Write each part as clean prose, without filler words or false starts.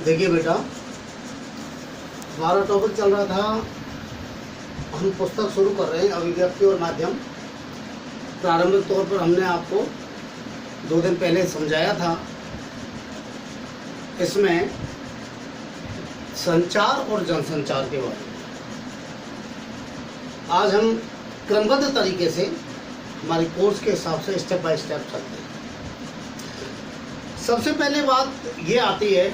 देखिए बेटा, हमारा टॉपिक चल रहा था, हम पुस्तक शुरू कर रहे हैं अभिव्यक्ति और माध्यम। प्रारंभिक तौर पर हमने आपको 2 दिन पहले समझाया था। इसमें संचार और जनसंचार के बारे में आज हम क्रमबद्ध तरीके से हमारे कोर्स के हिसाब से स्टेप बाय स्टेप चलते हैं। सबसे पहले बात ये आती है,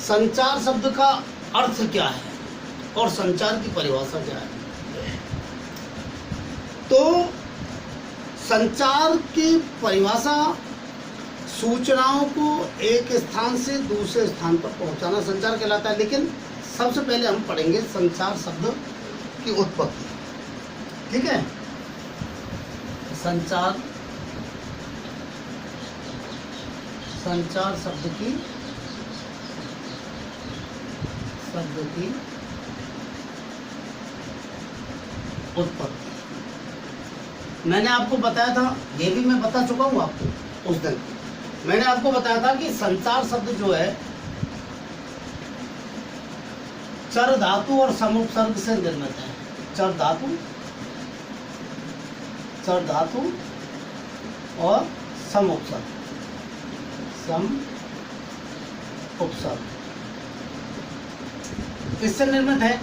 संचार शब्द का अर्थ क्या है और संचार की परिभाषा क्या है। तो संचार की परिभाषा सूचनाओं को एक स्थान से दूसरे स्थान पर पहुंचाना संचार कहलाता है। लेकिन सबसे पहले हम पढ़ेंगे संचार शब्द की उत्पत्ति। ठीक है, संचार शब्द की उत्पत्ति मैंने आपको बताया था, ये भी मैं बता चुका हूँ आपको उस दिन। मैंने आपको बताया था कि संचार शब्द जो है चर धातु और समुपसर्ग से निर्मित है। चर धातु और समुपसर्ग इससे निर्मित है।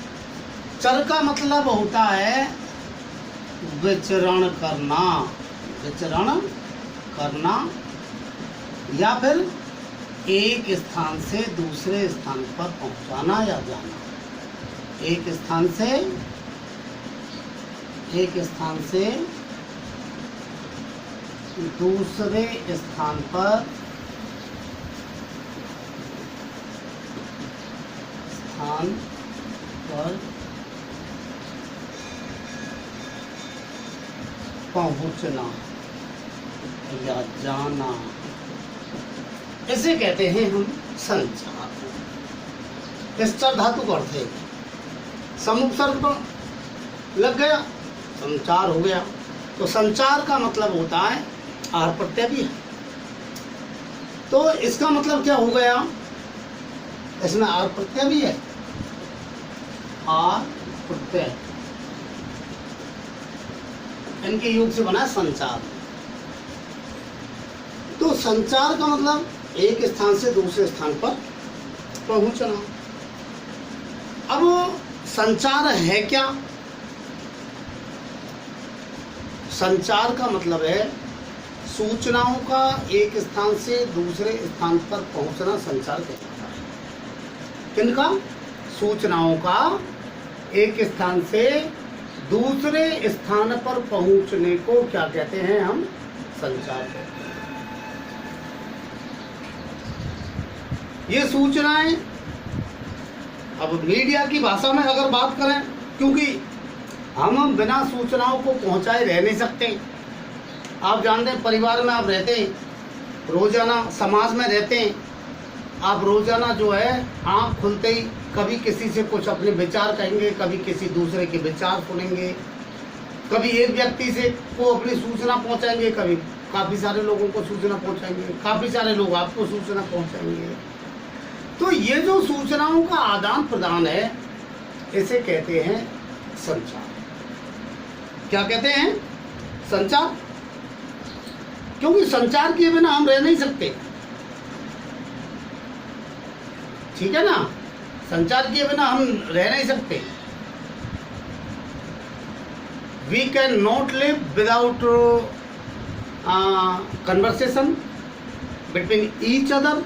चर का मतलब होता है विचरण करना या फिर एक स्थान से दूसरे स्थान पर पहुंचाना या जाना। एक स्थान से दूसरे स्थान पर पहुंचना या जाना, इसे कहते हैं हम संचार। इस चर धातु का अर्थ है समुपसर्ग पर लग गया, संचार हो गया। तो संचार का मतलब होता है आर प्रत्यय भी है। तो इसका मतलब क्या हो गया, इसमें आर प्रत्यय भी है। आर प्रत्यय इनके योग से बना है संचार। तो संचार का मतलब एक स्थान से दूसरे स्थान पर पहुंचना। अब संचार है क्या? संचार का मतलब है सूचनाओं का एक स्थान से दूसरे स्थान पर पहुंचना संचार कहलाता है। किनका? सूचनाओं का एक स्थान से दूसरे स्थान पर पहुंचने को क्या कहते हैं? हम संचार कहते हैं। ये सूचनाएं, अब मीडिया की भाषा में अगर बात करें, क्योंकि हम बिना सूचनाओं को पहुंचाए रह नहीं सकते। आप जानते हैं, परिवार में आप रहते हैं, रोजाना समाज में रहते हैं, आप रोजाना जो है आँख खुलते ही कभी किसी से कुछ अपने विचार कहेंगे, कभी किसी दूसरे के विचार सुनेंगे, कभी एक व्यक्ति से को अपनी सूचना पहुंचाएंगे, कभी काफ़ी सारे लोगों को सूचना पहुंचाएंगे, काफ़ी सारे लोग आपको सूचना पहुंचाएंगे। तो ये जो सूचनाओं का आदान प्रदान है, इसे कहते हैं संचार। क्या कहते हैं? संचार। क्योंकि संचार किए बिना हम रह नहीं सकते। ठीक है ना, संचार किए बिना हम रह नहीं सकते। We can not live without conversation between each other.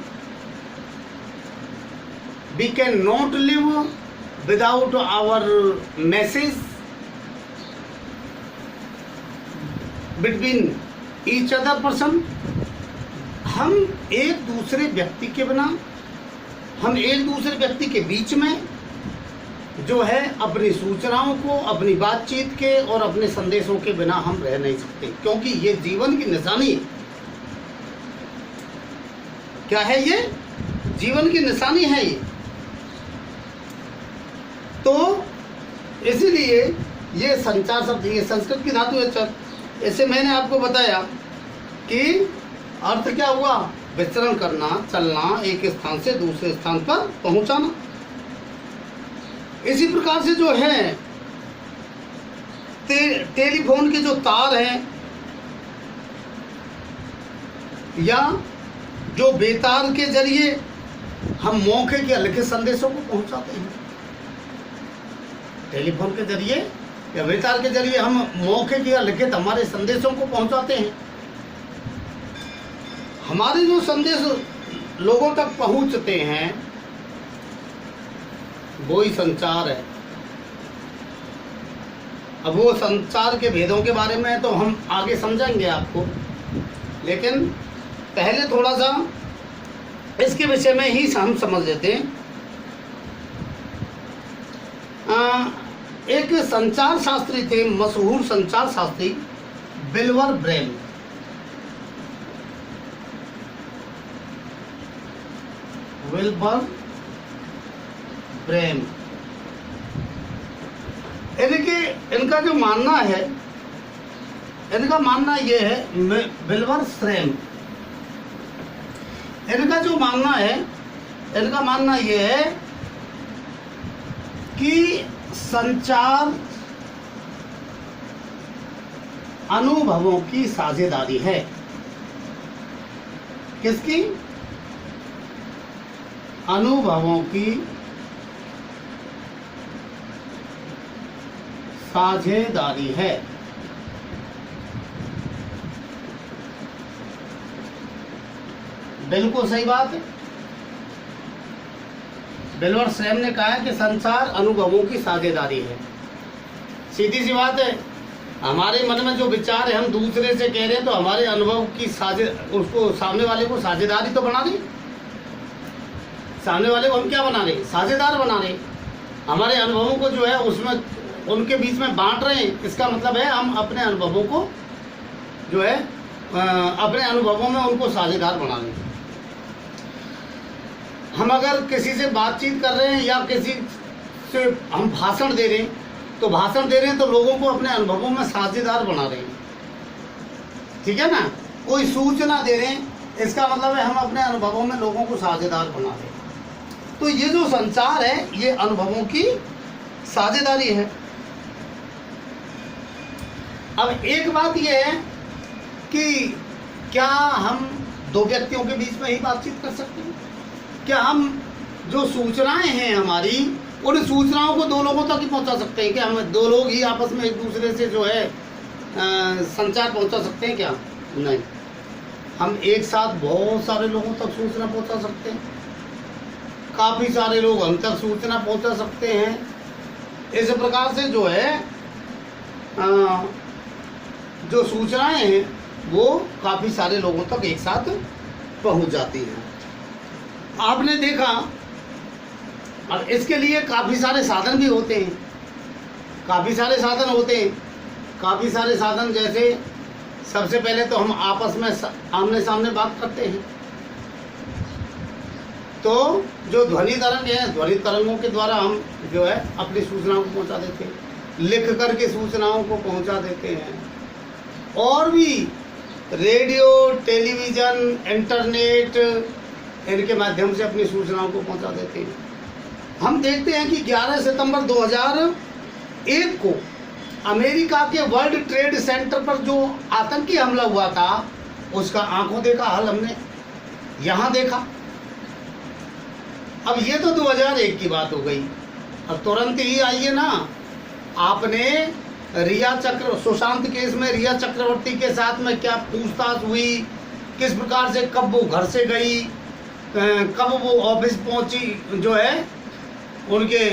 We can not live without our message between each other person. हम एक दूसरे व्यक्ति के बिना, हम एक दूसरे व्यक्ति के बीच में जो है अपनी सूचनाओं को, अपनी बातचीत के और अपने संदेशों के बिना हम रह नहीं सकते। क्योंकि ये जीवन की निशानी है। क्या है ये? जीवन की निशानी है ये। तो इसीलिए ये संचार शब्द, ये संस्कृत की धातु है चर। इससे मैंने आपको बताया कि अर्थ क्या हुआ, विचरण करना, चलना, एक स्थान से दूसरे स्थान पर पहुंचाना। इसी प्रकार से जो है टेलीफोन के जो तार हैं या जो बेतार के जरिए हम मौखिक या लिखित संदेशों को पहुंचाते हैं। टेलीफोन के जरिए या बेतार के जरिए हम मौखिक या लिखित हमारे संदेशों को पहुंचाते हैं। हमारे जो संदेश लोगों तक पहुंचते हैं वो ही संचार है। अब वो संचार के भेदों के बारे में तो हम आगे समझाएंगे आपको, लेकिन पहले थोड़ा सा इसके विषय में ही हम समझ लेते हैं। एक संचार शास्त्री थे, मशहूर संचार शास्त्री विल्बर ब्रेम। विल्बर ब्रेम इनका जो मानना है, इनका मानना ये है, विल्बर श्रेम, इनका जो मानना है, इनका मानना ये है कि संचार अनुभवों की साझेदारी है। किसकी? अनुभवों की साझेदारी है। बिल्कुल सही बात है। विल्बर श्रेम ने कहा है कि संचार अनुभवों की साझेदारी है। सीधी सी बात है, हमारे मन में जो विचार है हम दूसरे से कह रहे हैं तो हमारे अनुभव की उसको सामने वाले को साझेदारी तो बना रहे, सामने वाले को हम क्या बना रहे? साझेदार बना रहे। हमारे अनुभवों को जो है उसमें उनके बीच में बांट रहे हैं। इसका मतलब है हम अपने अनुभवों को जो है अपने अनुभवों में उनको साझेदार बना रहे हैं। हम अगर किसी से बातचीत कर रहे हैं या किसी से हम भाषण दे रहे हैं तो भाषण दे रहे हैं तो लोगों को अपने अनुभवों में साझेदार बना रहे हैं। ठीक है ना? कोई सूचना दे रहे हैं, इसका मतलब है हम अपने अनुभवों में लोगों को साझेदार बना रहे हैं। तो ये जो संचार है ये अनुभवों की साझेदारी है। अब एक बात यह है कि क्या हम दो व्यक्तियों के बीच में ही बातचीत कर सकते हैं? क्या हम जो सूचनाएं हैं हमारी उन सूचनाओं को दो लोगों तक ही पहुंचा सकते हैं? क्या हम दो लोग ही आपस में एक दूसरे से जो है संचार पहुंचा सकते हैं? क्या नहीं। हम एक साथ बहुत सारे लोगों तक सूचना पहुंचा सकते हैं। काफ़ी सारे लोग हम तक सूचना पहुंचा सकते हैं। इस प्रकार से जो है जो सूचनाएं हैं वो काफ़ी सारे लोगों तक एक साथ पहुंच जाती हैं। आपने देखा, और इसके लिए काफ़ी सारे साधन भी होते हैं। काफ़ी सारे साधन होते हैं। काफ़ी सारे साधन जैसे सबसे पहले तो हम आपस में आमने सामने बात करते हैं तो जो ध्वनि तरंग है, ध्वनि तरंगों के द्वारा हम जो है अपनी सूचनाओं को पहुंचा देते हैं, लिख करके सूचनाओं को पहुंचा देते हैं। और भी रेडियो, टेलीविज़न, इंटरनेट, इनके माध्यम से अपनी सूचनाओं को पहुंचा देते हैं। हम देखते हैं कि 11 सितंबर 2001 को अमेरिका के वर्ल्ड ट्रेड सेंटर पर जो आतंकी हमला हुआ था उसका आंखों देखा हाल हमने यहाँ देखा। अब ये तो 2001 की बात हो गई। अब तुरंत ही आइए ना, आपने रिया सुशांत केस में रिया चक्रवर्ती के साथ में क्या पूछताछ हुई, किस प्रकार से कब वो घर से गई, कब वो ऑफिस पहुंची, जो है उनके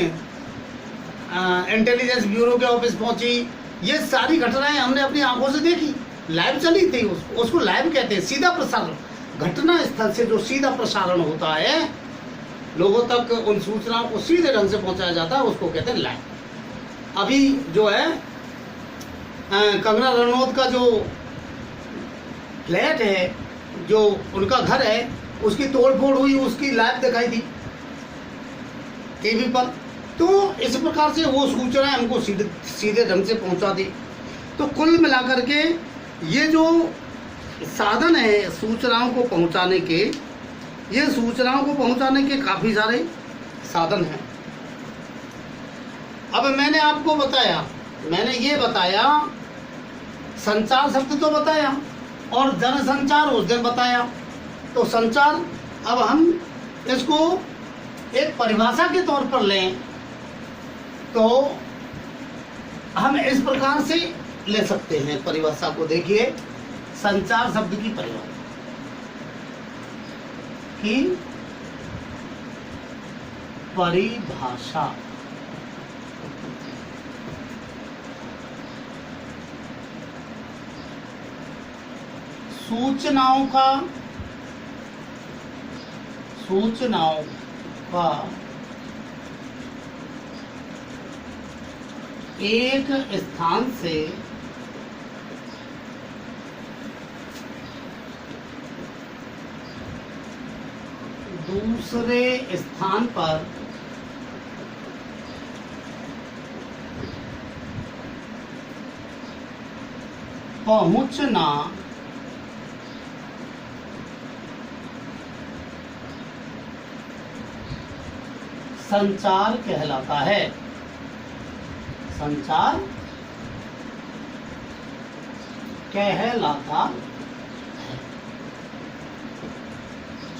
इंटेलिजेंस ब्यूरो के ऑफिस पहुंची, ये सारी घटनाएं हमने अपनी आंखों से देखी। लाइव चली थी, उसको लाइव कहते हैं, सीधा प्रसारण। घटना स्थल से जो सीधा प्रसारण होता है, लोगों तक उन सूचनाओं को सीधे ढंग से पहुंचाया जाता है, उसको कहते हैं लाइव। अभी जो है कंगना रनौत का जो फ्लैट है, जो उनका घर है, उसकी तोड़फोड़ हुई, उसकी लाइव दिखाई दी टीवी पर। तो इस प्रकार से वो सूचनाएं हमको सीधे ढंग से पहुंचा दी। तो कुल मिलाकर के ये जो साधन है सूचनाओं को पहुंचाने के। ये सूचनाओं को पहुंचाने के काफ़ी सारे साधन हैं। अब मैंने आपको बताया, मैंने ये बताया, संचार शब्द तो बताया और जनसंचार उस दिन बताया। तो संचार, अब हम इसको एक परिभाषा के तौर पर लें तो हम इस प्रकार से ले सकते हैं परिभाषा को। देखिए, संचार शब्द की परिभाषा सूचनाओं का एक स्थान से दूसरे स्थान पर पहुंचना संचार कहलाता है। संचार कहलाता है।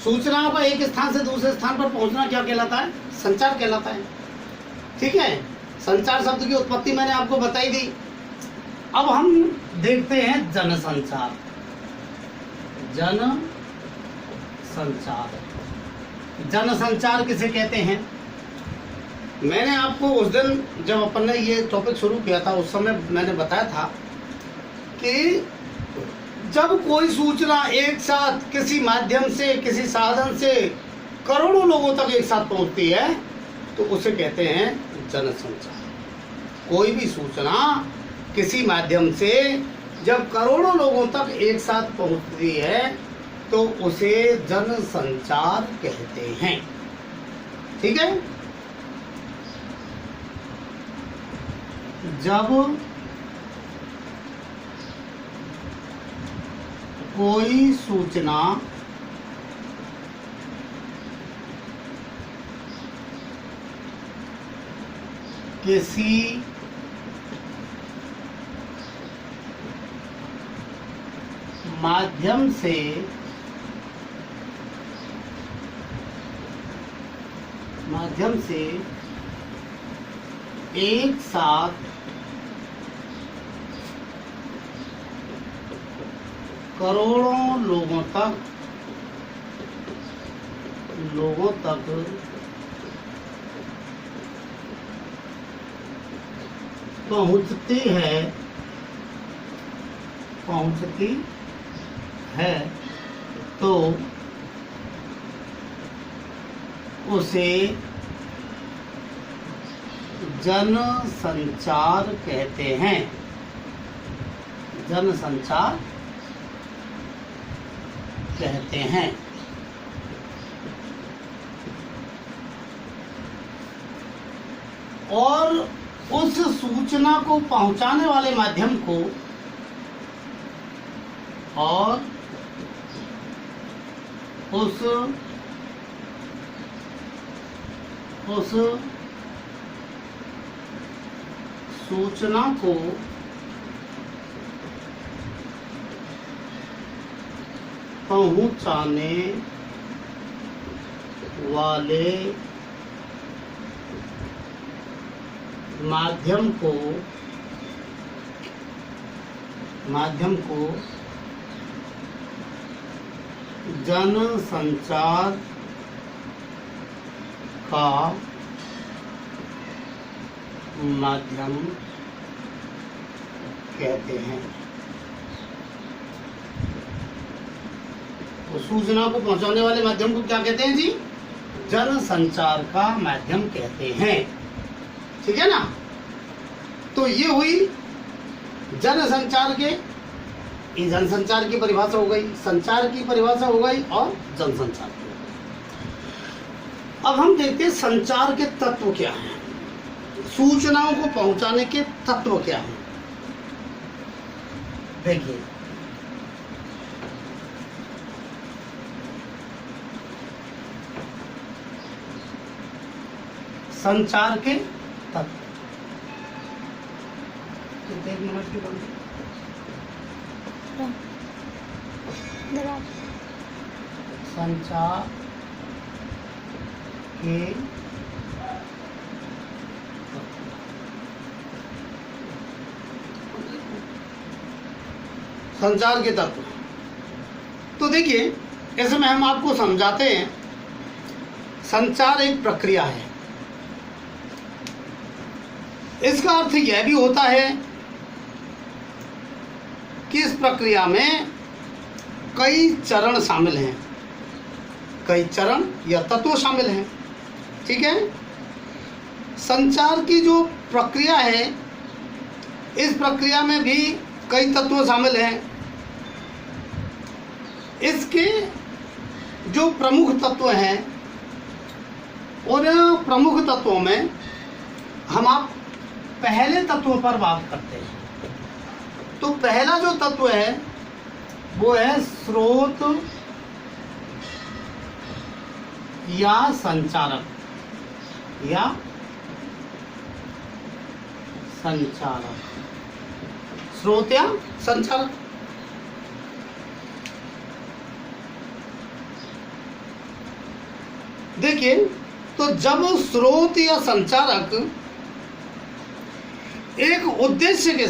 सूचनाओं का एक स्थान से दूसरे स्थान पर पहुंचना क्या कहलाता है? संचार कहलाता है। ठीक है, संचार शब्द की उत्पत्ति मैंने आपको बताई दी। अब हम देखते हैं जनसंचार। जनसंचार किसे कहते हैं? मैंने आपको उस दिन जब अपन ने ये टॉपिक शुरू किया था उस समय मैंने बताया था कि जब कोई सूचना एक साथ किसी माध्यम से, किसी साधन से करोड़ों लोगों तक एक साथ पहुंचती है तो उसे कहते हैं जनसंचार। कोई भी सूचना किसी माध्यम से जब करोड़ों लोगों तक एक साथ पहुंचती है तो उसे जनसंचार कहते हैं। ठीक है, जब कोई सूचना किसी माध्यम से एक साथ करोड़ों लोगों तक पहुंचती है तो उसे जनसंचार कहते हैं। जनसंचार कहते हैं। और उस सूचना को पहुंचाने वाले माध्यम को और उस सूचना को पहुंचाने वाले माध्यम को जनसंचार का माध्यम कहते हैं। तो सूचना को पहुंचाने वाले माध्यम को क्या कहते हैं जी? जनसंचार का माध्यम कहते हैं। ठीक है ना? तो ये हुई जनसंचार जनसंचार की परिभाषा हो गई, संचार की परिभाषा हो गई और जनसंचार की। अब हम देखते हैं संचार के तत्व क्या हैं, सूचनाओं को पहुंचाने के तत्व क्या हैं। देखिए, संचार के तत्व। एक मिनट की बात। संचार के संचार के तत्व। तो देखिए, इसमें हम आपको समझाते हैं, संचार एक प्रक्रिया है। इसका अर्थ यह भी होता है कि इस प्रक्रिया में कई चरण शामिल हैं, कई चरण या तत्व शामिल हैं। ठीक है। संचार की जो प्रक्रिया है, इस प्रक्रिया में भी कई तत्व शामिल हैं। इसके जो प्रमुख तत्व हैं, उन प्रमुख तत्वों में हम आप पहले तत्व पर बात करते हैं। तो पहला जो तत्व है वो है स्रोत या संचारक, या संचारक, स्रोत या संचारक। देखिए, तो जब स्रोत या संचारक एक उद्देश्य के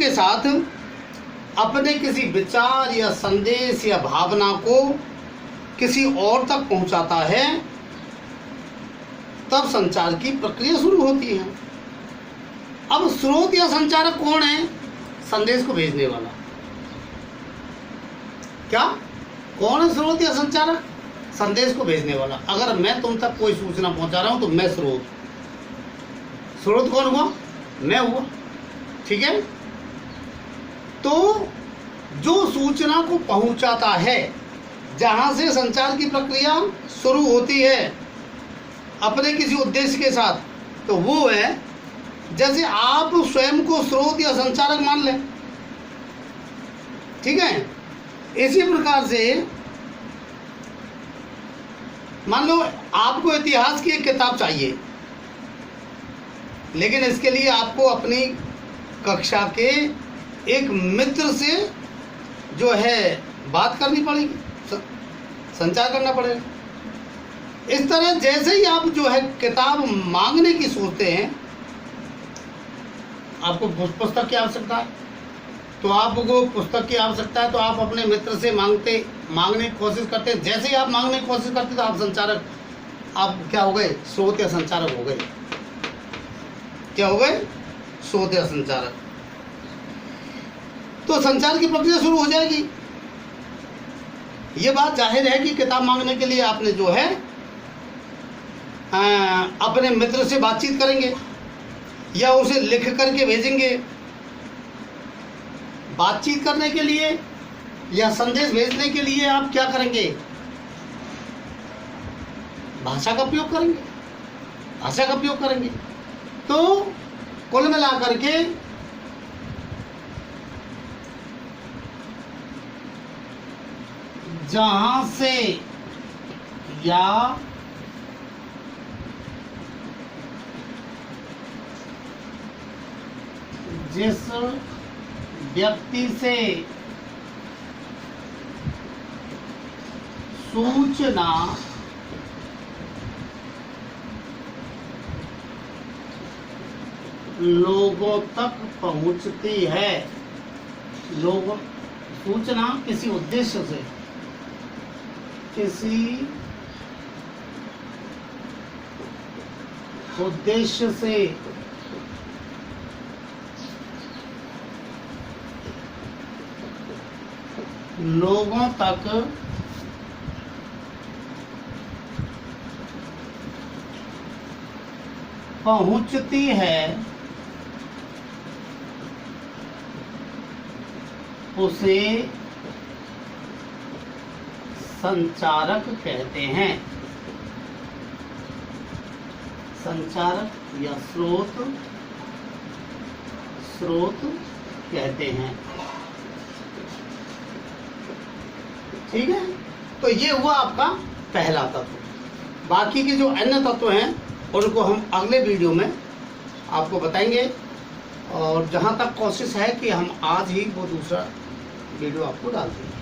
साथ, अपने किसी विचार या संदेश या भावना को किसी और तक पहुंचाता है, तब संचार की प्रक्रिया शुरू होती है। अब स्रोत या संचारक कौन है? संदेश को भेजने वाला। क्या कौन है स्रोत या संचारक? संदेश को भेजने वाला। अगर मैं तुम तक कोई सूचना पहुंचा रहा हूं तो मैं स्रोत। स्रोत कौन हुआ? मैं हुआ। ठीक है। तो जो सूचना को पहुंचाता है, जहां से संचार की प्रक्रिया शुरू होती है अपने किसी उद्देश्य के साथ, तो वो है, जैसे आप स्वयं को स्रोत या संचारक मान लें। ठीक है। इसी प्रकार से मान लो आपको इतिहास की एक किताब चाहिए, लेकिन इसके लिए आपको अपनी कक्षा के एक मित्र से जो है बात करनी पड़ेगी, संचार करना पड़ेगा। इस तरह जैसे ही आप जो है किताब मांगने की सोचते हैं, आपको पुस्तक की आवश्यकता है, तो आपको पुस्तक की आवश्यकता है, तो आप अपने मित्र से मांगने की कोशिश करते हैं। जैसे ही आप मांगने की कोशिश करते हैं, तो आप संचारक, आप क्या हो गए? स्रोत या संचारक हो गए। क्या हो गए? स्रोत या संचारक। तो संचार की प्रक्रिया शुरू हो जाएगी। ये बात जाहिर है कि किताब मांगने के लिए आपने जो है अपने मित्र से बातचीत करेंगे या उसे लिख करके भेजेंगे। बातचीत करने के लिए या संदेश भेजने के लिए आप क्या करेंगे? भाषा का प्रयोग करेंगे, भाषा का प्रयोग करेंगे। तो कुल मिलाकर के जहां से या जिस व्यक्ति से सूचना लोगों तक पहुंचती है, सूचना किसी उद्देश्य से, किसी उद्देश्य से लोगों तक पहुंचती है, उसे संचारक कहते हैं। संचारक या स्रोत कहते हैं। ठीक है, तो ये हुआ आपका पहला तत्व। बाकी के जो अन्य तत्व हैं उनको हम अगले वीडियो में आपको बताएंगे, और जहाँ तक कोशिश है कि हम आज ही वो दूसरा वीडियो आपको डाल देंगे।